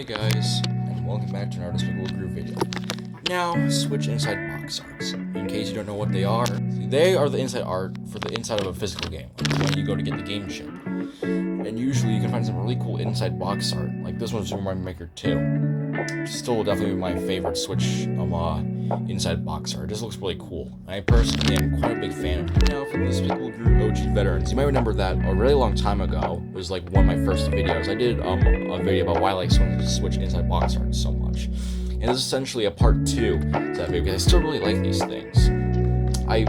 Hey guys, and welcome back to another Despicable Group video. Now, switch inside Boxarts. In case you don't know what they are the inside art for the inside of a physical game, like when you go to get the game chip. And usually you can find some really cool inside box art, like this one's from Mario Maker 2. Still definitely my favorite Switch inside box art. It just looks really cool. I personally am quite a big fan of it. Now, for the Despicable Group OG veterans, you might remember that a really long time ago, it was like one of my first videos, I did a video about why I like Switch inside box art so much. And this is essentially a part 2 to that video, because I still really like these things. I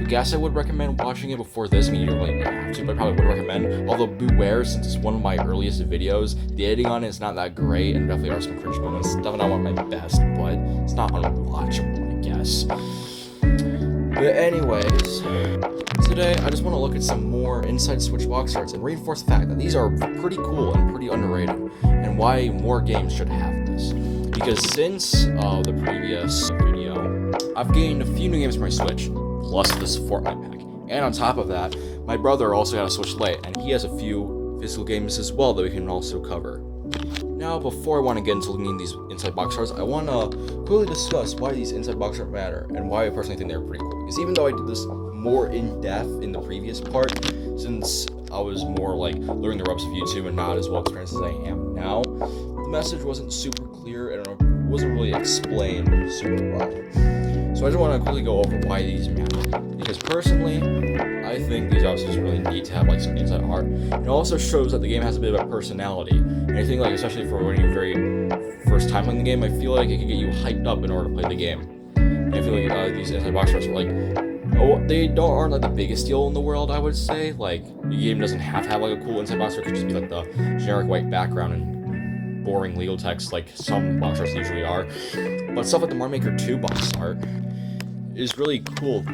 guess I would recommend watching it before this. I mean, you don't really have to, but I probably would recommend. Although beware, since it's one of my earliest videos, the editing on it is not that great, and definitely are some cringe moments. Definitely not one of my best, but it's not unwatchable, I guess. But anyways, today I just want to look at some more inside Switch box arts and reinforce the fact that these are pretty cool and pretty underrated, and why more games should have this. Because since the previous video, I've gained a few new games for my Switch, plus this Fortnite pack. And on top of that, my brother also got a Switch Lite, and he has a few physical games as well that we can also cover. Now, before I want to get into looking at these inside box arts, I want to quickly discuss why these inside box art matter, and why I personally think they're pretty cool. Because even though I did this more in-depth in the previous part, since I was more like learning the ropes of YouTube and not as well experienced as I am now, the message wasn't super clear and it wasn't really explained super well. So I just want to quickly go over why these matter. Because personally, I think these obviously just really need to have like some inside art. It also shows that the game has a bit of a personality. And I think like, especially for when you're very first time playing the game, I feel like it can get you hyped up in order to play the game. And I feel like these inside box arts are like, they aren't like the biggest deal in the world, I would say. Like, the game doesn't have to have like a cool inside box art. It could just be like the generic white background and boring legal text like some box arts usually are. But stuff like the Mario Maker 2 box art is really cool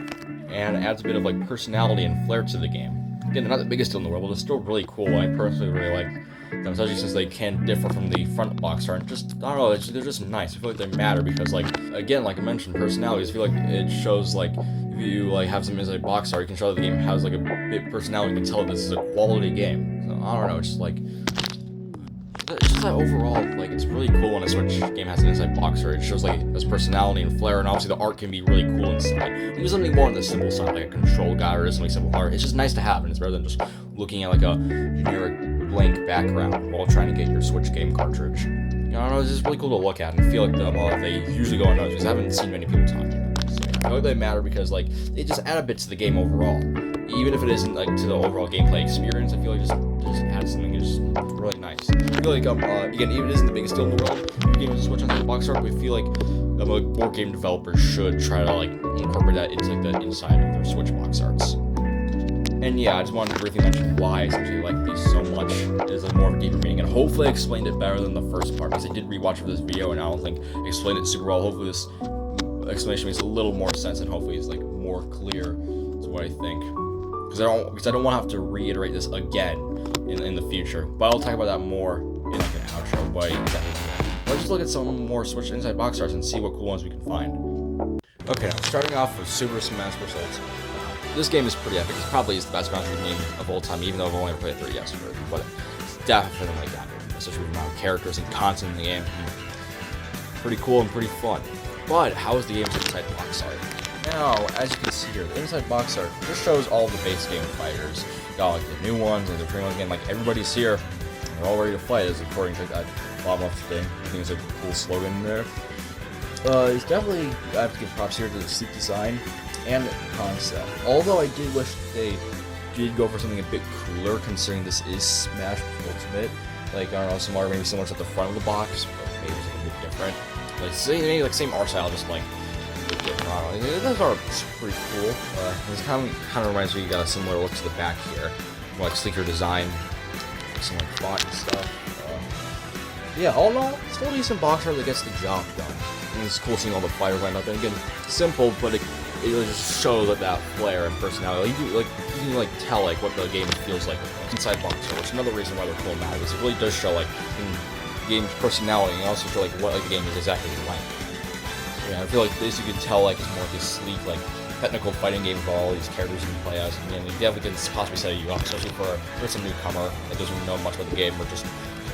and adds a bit of like personality and flair to the game. Again, they're not the biggest deal in the world, but they're still really cool. I personally really like them, especially since they can differ from the front box art. Just, I don't know, they're just nice. I feel like they matter because, like, again, like I mentioned, personalities. I feel like it shows, like, if you like have some inside box art, you can show that the game has like a bit of personality. You can tell that this is a quality game. So I don't know, it's just like, it's just that overall, like, it's really cool when a Switch game has an inside box art. It shows like its personality and flair, and obviously the art can be really cool inside. Use something more on the simple side, like a control guide or something simple art. It's just nice to have, and it's better than just looking at like a generic blank background while trying to get your Switch game cartridge. You know, I don't know, it's just really cool to look at and feel like they usually go unnoticed, because I haven't seen many people talking about this. So, I feel like they matter because like they just add a bit to the game overall. Even if it isn't like to the overall gameplay experience, I feel like just adds something just really nice. I feel like again, even if it isn't the biggest deal in the world, your game is a Switch on the box art, but I feel like more game developers should try to like incorporate that into like the inside of their Switch box arts. And yeah, I just wanted to briefly mention why I essentially like these so much. It is like more of a deeper meaning, and hopefully I explained it better than the first part, because I did rewatch for this video and I don't think I explained it super well. Hopefully this explanation makes a little more sense, and hopefully it's like more clear to what I think. Because I don't want to have to reiterate this again in the future. But I'll talk about that more in like an outro. But exactly. Let's just look at some more Switch inside box arts and see what cool ones we can find. Okay, now starting off with Super Smash Bros. Ultimate. This game is pretty epic. It probably is the best Smash game of all time, even though I've only ever played the 3DS version. But it's definitely that good. Especially with the amount of characters and content in the game. Pretty cool and pretty fun. But how is the game's inside box art? Now, as you can see here, the inside box art just shows all the base game fighters. You got like the new ones and the premium ones again. Like everybody's here, they're all ready to fight, as according to that bottom left thing. I think it's a cool slogan there. It's definitely, I have to give props here to the sleek design and concept. Although I did wish they did go for something a bit cooler, considering this is Smash Ultimate. Like, I don't know, some art maybe similar to the front of the box, but maybe something a bit different. Like maybe like same art style, just like. Those are pretty cool. This kind of reminds me, you got a similar look to the back here, more like sleeker design, some like font and stuff. Yeah, all in all, still a decent box art that gets the job done. I mean, it's cool seeing all the fighters lined up, and again, simple, but it really just shows that flair and personality. You can tell like what the game feels like inside box art, which is another reason why they're cool and matter, because it really does show like the game's personality, and also show like what like the game is exactly like. Yeah, I feel like this you can tell like it's more like a sleek, like technical fighting game with all these characters you can play as. And you definitely can possibly set you up, especially for some newcomer that doesn't know much about the game or just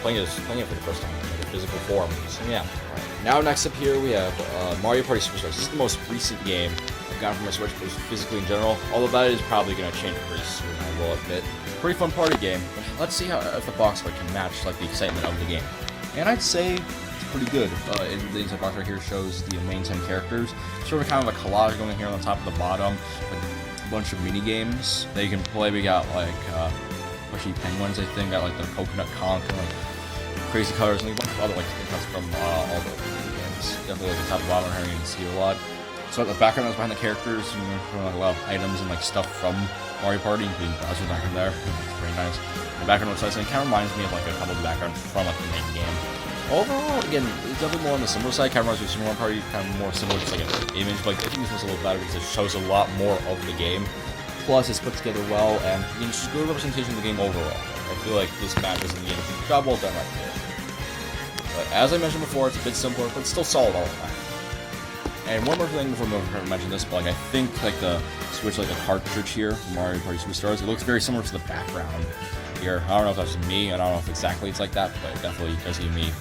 playing it for the first time in like a physical form. So yeah. Alright. Now next up here we have Mario Party Superstars. This is the most recent game I've gotten from my Switch, but physically in general. Although that is probably going to change pretty soon, I will admit. Pretty fun party game. But let's see if the box art can match like the excitement of the game. And I'd say it's pretty good. The inside box art here shows the main 10 characters. Sort of kind of a collage going here on the top and the bottom. Like a bunch of mini games that you can play. We got like Pushy Penguins, I think. Got like the Coconut Conk and like Crazy Colors and a bunch of other like screenshots from all the games. Definitely like the top and bottom here you can see a lot. So the background is behind the characters. You can like a lot of items and like stuff from Mario Party, including Bowser's back in there. It's very nice. The background looks nice, and it kind of reminds me of like a couple of the backgrounds from like the main game. Overall, again, it's definitely more on the similar side. Kind of reminds me of Super Mario Party, kind of more similar, just like an image. But I think this one's a little better because it shows a lot more of the game. Plus, it's put together well, and it's just good representation of the game overall. I feel like this matches in the game. Job well done right there. But as I mentioned before, it's a bit simpler, but it's still solid all the time. And one more thing before I mention this, but like I think like the Switch, like the cartridge here, Mario Party Superstars, it looks very similar to the background here. I don't know if that's just me, I don't know if exactly it's like that, but it definitely does give me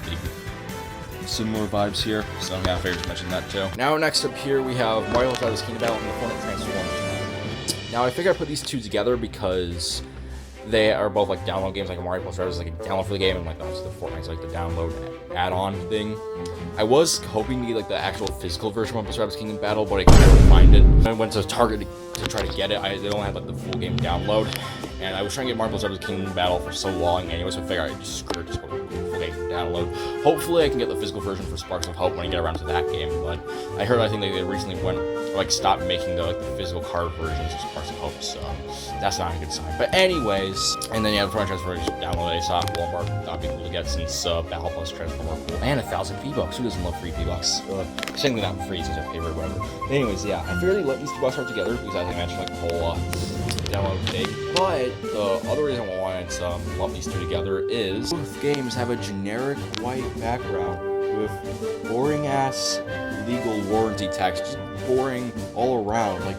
similar vibes here. So yeah, I figured to mention that too. Now next up here we have Mario Rabbids Kingdom Battle and the Fortnite Transformers. Now I figured I put these two together because they are both like download games. Like Mario Plus Rabbids is like a download for the game, and like obviously the Fortnite's like the download add-on thing. I was hoping to get like the actual physical version of Rabbids Kingdom Battle, but I couldn't find it. I went to Target to try to get it. They only had like the full game download, and I was trying to get Mario Plus Rabbids Kingdom Battle for so long. Anyways, so I figured I'd just screw it, just go full game download. Hopefully, I can get the physical version for Sparks of Hope when I get around to that game. But I think they recently stopped making the physical card versions of Sparks of Hope, so that's not a good sign. But anyways, and then you have the Fortnite Transformers download. I saw Walmart. That'd be cool to get since Battle Plus Transformer cool. And 1,000 V-Bucks. Who doesn't love free V-Bucks? Technically not free since I pay or whatever. But anyways, yeah, I figured they let these two box art together because as I mentioned, like the whole download thing. But the other reason I wanted to lump these two together is both games have a generic white background with boring ass legal warranty text, just boring all around. Like,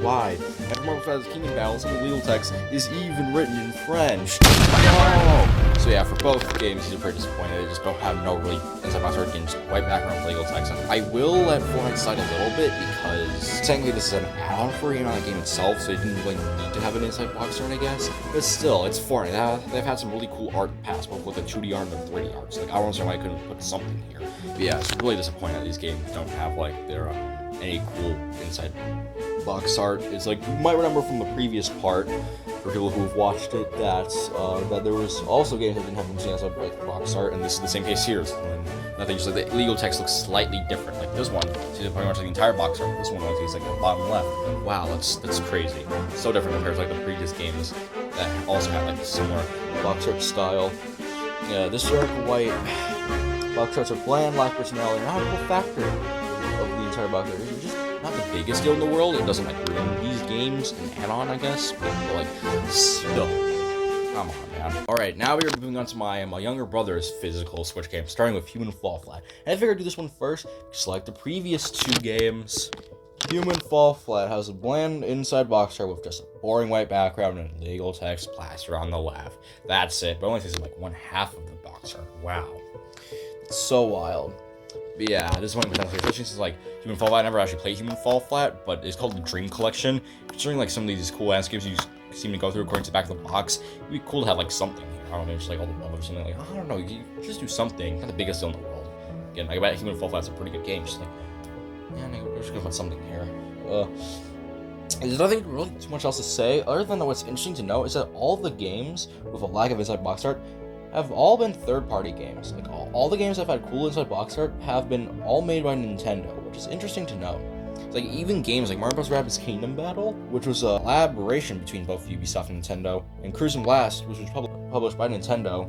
why? And for Mario Rabbids Kingdom Battle, some of the legal text is even written in French. No! So yeah, for both games, these are pretty disappointing. They just don't have no really inside box art games, white background legal text. I will let Fortnite slide a little bit because technically this is an add-on for the game itself, so it didn't really need to have an inside box art, I guess. But still, it's Fortnite. They've had some really cool art past, both with the 2D art and the 3D art. So like, I don't understand why I couldn't put something here. But yeah, it's really disappointing that these games don't have like their any cool inside box art. It's like, you might remember from the previous part, for people who have watched it, that there was also games that didn't have inside box art, and this is the same case here. Nothing, just like the legal text looks slightly different. Like this one, see pretty much like the entire box art. This one is like the bottom left. Wow, that's crazy. It's so different compared to like the previous games that also had like a similar box art style. Yeah, this dark white box arts are bland, lack personality, not a cool factor of the entire box art. It's just not the biggest deal in the world. It doesn't like ruin these games and add-on, I guess, but like still, come on, man. All right, now we're moving on to my younger brother's physical Switch game, starting with Human Fall Flat. And I figured I'd do this one first, just like the previous two games. Human Fall Flat has a bland inside box art with just a boring white background and legal text plastered on the left. That's it, but only takes like one half of the box art. Wow, it's so wild. But yeah, this is one of the potential, especially since like Human Fall Flat. I never actually played Human Fall Flat, but it's called the Dream Collection. Considering like some of these cool landscapes you seem to go through according to the back of the box, it'd be cool to have like something here. I don't know, just like all the levels or something. Like, I don't know, you just do something. Not the biggest deal in the world. Again, I bet Human Fall Flat's a pretty good game. Just like, yeah, we're just gonna put something here. There's nothing really too much else to say, other than what's interesting to note is that all the games with a lack of inside box art have all been third-party games. Like all the games that have had cool inside box art have been all made by Nintendo, which is interesting to note. It's like even games like Mario Bros. Rabbids Kingdom Battle, which was a collaboration between both Ubisoft and Nintendo, and Cruise and Blast, which was published by Nintendo,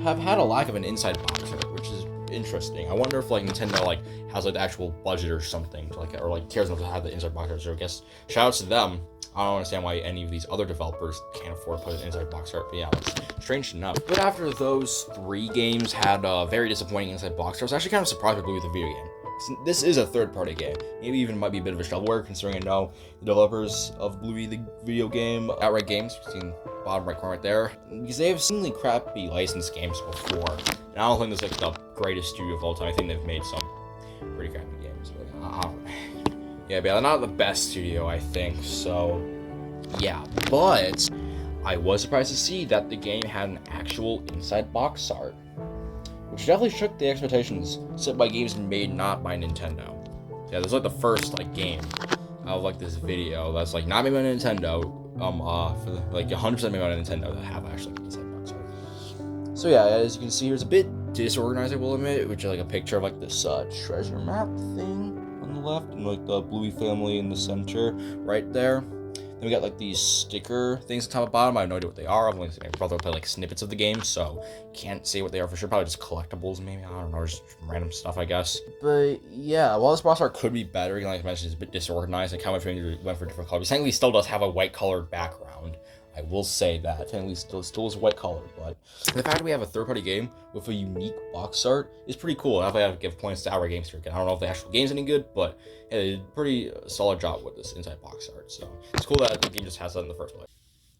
have had a lack of an inside box art, which is interesting. I wonder if like Nintendo like has like the actual budget or something to, like, or like cares enough to have the inside box art. So I guess shout outs to them. I don't understand why any of these other developers can't afford to put an inside box art, but yeah, it's strange enough. But after those three games had very disappointing inside box art, I was actually kind of surprised with Louis the video game. This is a third-party game. Maybe even might be a bit of a shovelware, considering I know the developers of Bluey the video game, Outright Games, seen bottom right corner right there, because they have seemingly crappy licensed games before. And I don't think this is like the greatest studio of all time. I think they've made some pretty crappy games. But, yeah, but not the best studio, I think. So, yeah. But I was surprised to see that the game had an actual inside box art, which definitely shook the expectations set by games made not by Nintendo. Yeah, this is like the first like game of like this video that's like not made by Nintendo, for the, like 100% made by Nintendo that have actually inside box art. So yeah, as you can see, here's a bit disorganized, I will admit, which is like a picture of like this treasure map thing on the left, and like the Bluey family in the center right there. Then we got like these sticker things on top and bottom. I have no idea what they are. I've only seen my brother play like snippets of the game, so can't say what they are for sure. Probably just collectibles, maybe. I don't know, just random stuff, I guess. But yeah, while this box art could be better, like I mentioned, it's a bit disorganized. Like how much we went for different colors. Technically, still does have a white colored background. I will say that. Technically, still is white colored, but the fact that we have a third-party game with a unique box art is pretty cool. I have to give points to Outright Games here. I don't know if the actual game's any good, but yeah, they did a pretty solid job with this inside box art. So it's cool that the game just has that in the first place.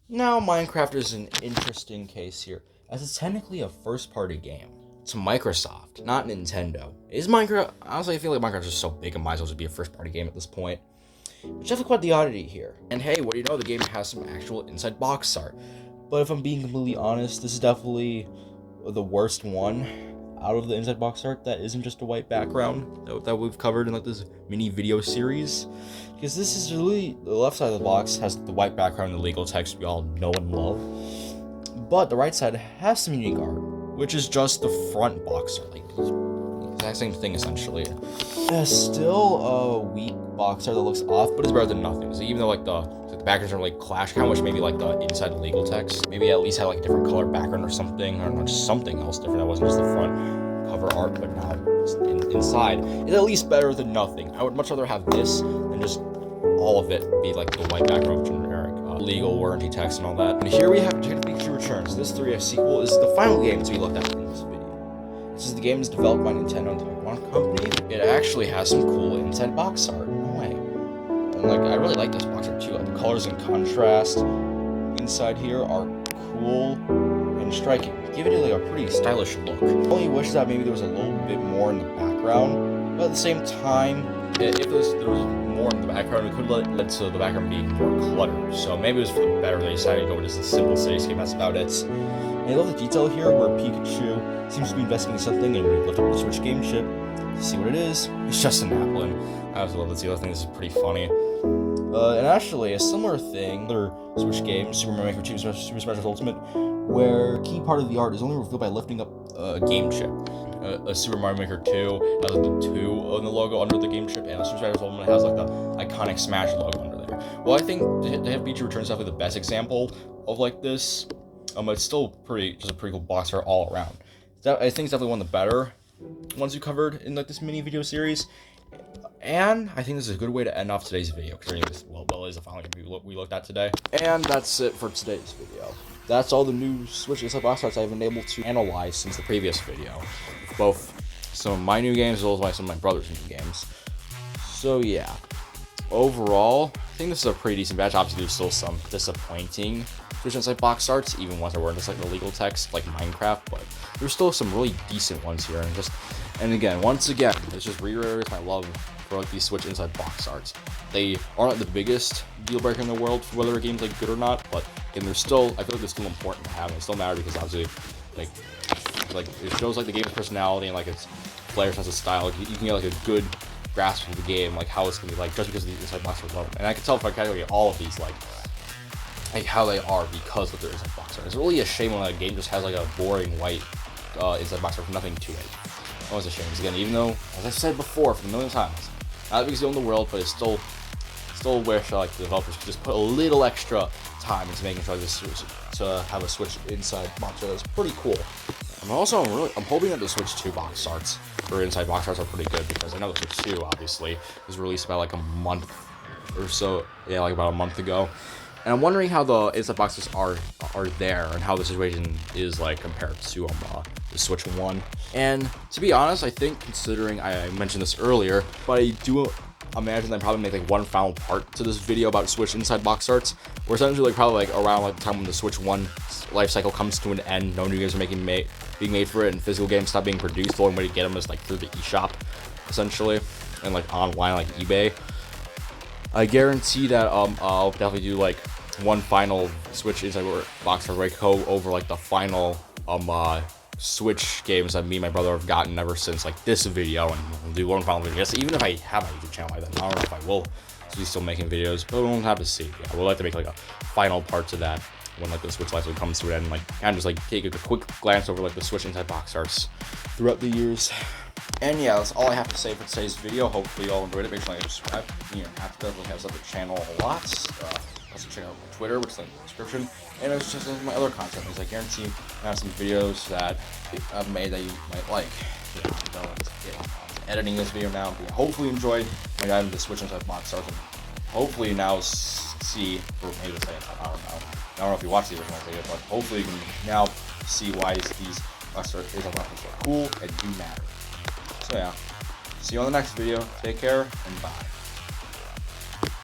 Now, Minecraft is an interesting case here, as it's technically a first-party game. It's Microsoft, not Nintendo. Is Minecraft? Honestly, I feel like Minecraft's just so big, it might as well just be a first-party game at this point. Which definitely quite the oddity here. And hey, what do you know? The game has some actual inside box art. But if I'm being completely honest, this is definitely the worst one out of the inside box art that isn't just a white background that we've covered in like this mini video series. Because this is really, the left side of the box has the white background and the legal text we all know and love. But the right side has some unique art, which is just the front box art. Like, exact same thing essentially. Yeah, still a weak box art that looks off, but it's better than nothing. So even though like the backgrounds are like clash, how much maybe like the inside legal text, maybe at least had like a different color background or something, or just something else different that wasn't just the front cover art, but now inside is at least better than nothing. I would much rather have this than just all of it be like the white background with generic legal warranty text and all that. And here we have Getaway Returns. This 3F sequel is the final game to be looked at in this video. Since the game is developed by Nintendo and the Taiwan company, it actually has some cool inside box art. No way. And like, I really like this box art too. Like the colors and contrast inside here are cool and striking, giving it like a pretty stylish look. I only wish that maybe there was a little bit more in the background, but at the same time, if there was more in the background, it could lead to the background being more cluttered. So maybe it was for the better they decided to go with just a simple cityscape. That's about it. And I love the detail here where Pikachu seems to be investigating something, and we lift up the Switch game chip to see what it is. It's just an apple, and I also love this. I think this is pretty funny. And actually, a similar thing, another Switch game, Super Mario Maker 2 Super Smash Bros. Ultimate, where a key part of the art is only revealed by lifting up a game chip. A Super Mario Maker 2 has like the 2 on the logo under the game chip, and a Super Smash Bros. Ultimate has like the iconic Smash logo under there. Well, I think to have Pikachu Returns is definitely the best example of like this. It's still just a pretty cool box art all around. I think it's definitely one of the better ones we covered in like this mini video series. And I think this is a good way to end off today's video, considering this is the final game we looked at today. And that's it for today's video. That's all the new Switch inside box arts I've been able to analyze since the previous video. Both some of my new games as well as some of my brother's new games. So yeah, overall, I think this is a pretty decent batch. Obviously, there's still some disappointing Switch inside box arts, even ones that weren't just like the legal text, like Minecraft, but there's still some really decent ones here. And again, once again, this just reiterates my love for like these Switch inside box arts. They aren't the biggest deal breaker in the world for whether a game's like good or not, but again, I feel like they're still important to have. They still matter because obviously, like it shows like the game's personality and like its player sense of style. You can get like a good grasp of the game, like how it's gonna be like, just because of the inside box art alone. And I can tell if I calculate all of these, like how they are because of their inside box art. It's really a shame when a game just has like a boring white inside box art with nothing to it. That was a shame. Because again, even though, as I've said before for a million times, not the biggest deal in the world, but it's still wish like the developers could just put a little extra time into making sure this to have a Switch inside box art. That's pretty cool. I'm hoping that the Switch 2 box arts or inside box arts are pretty good, because I know the Switch 2 obviously was released about like a month or so, yeah, like about a month ago. And I'm wondering how the inside boxes are there, and how the situation is like compared to the Switch 1. And to be honest, I think, considering I mentioned this earlier, but I do imagine they probably make like one final part to this video about Switch Inside Boxarts, where essentially like probably like around like the time when the Switch 1 life cycle comes to an end, no new games are being made for it, and physical games stop being produced. The only way to get them is like through the eShop, essentially, and like online, like eBay. I guarantee that I'll definitely do like one final Switch Inside Boxarts where I go over like the final Switch games that me and my brother have gotten ever since like this video, and we'll do one final video. Yes, even if I have a YouTube channel like that, I don't know if I will be still making videos, but we'll have to see. Yeah, we'll like to make like a final part to that when like the Switch life comes to an end, and like kind of just like take a quick glance over like the Switch Inside Boxarts throughout the years. And yeah, that's all I have to say for today's video. Hopefully you all enjoyed it. Make sure you subscribe. You know, have to have up the channel a lot. Also check out my Twitter, which is in the description. And it's just my other content, because I guarantee I have some videos that I've made that you might like. You know, let's get editing this video now. But hopefully you enjoyed my guide into the Switch Inside Boxarts, and hopefully you now see, or maybe the second time, I don't know if you watched the original video, but hopefully you can now see why these Boxarts are cool and do matter. So yeah, see you on the next video. Take care, and bye.